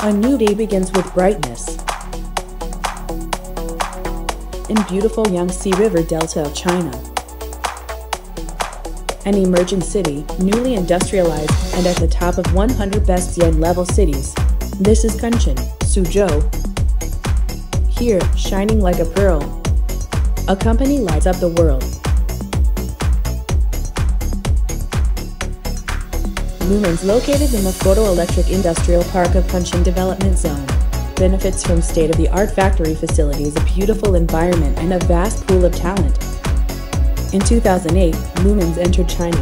A new day begins with brightness. In beautiful Yangtze River Delta of China. An emerging city, newly industrialized and at the top of 100 best xian-level cities. This is Kunshan, Suzhou. Here, shining like a pearl, a company lights up the world. LUMENS, located in the photoelectric industrial park of Kunshan development zone, benefits from state-of-the-art factory facilities, a beautiful environment, and a vast pool of talent. In 2008, LUMENS entered China.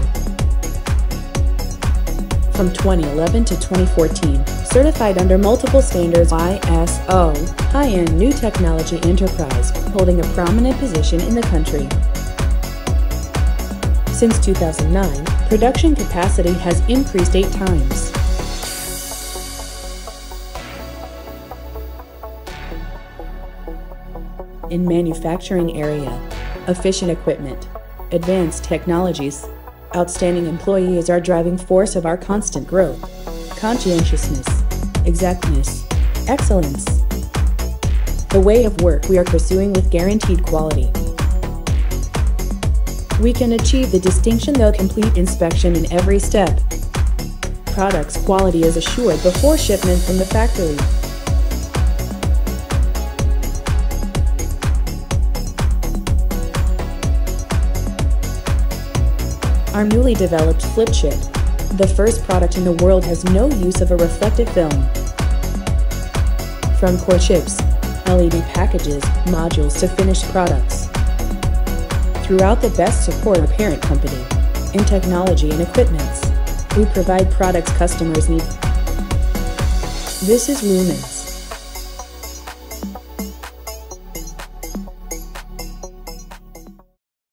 From 2011 to 2014, certified under multiple standards ISO, high-end new technology enterprise, holding a prominent position in the country. Since 2009, production capacity has increased 8 times. In manufacturing area, efficient equipment, advanced technologies, outstanding employees are driving force of our constant growth. Conscientiousness, exactness, excellence. The way of work we are pursuing with guaranteed quality. We can achieve the distinction through complete inspection in every step. Products quality is assured before shipment from the factory. Our newly developed flip chip, the first product in the world, has no use of a reflective film. From core chips, LED packages, modules to finished products. Throughout the best support our parent company, in technology and equipments, we provide products customers need. This is LUMENS.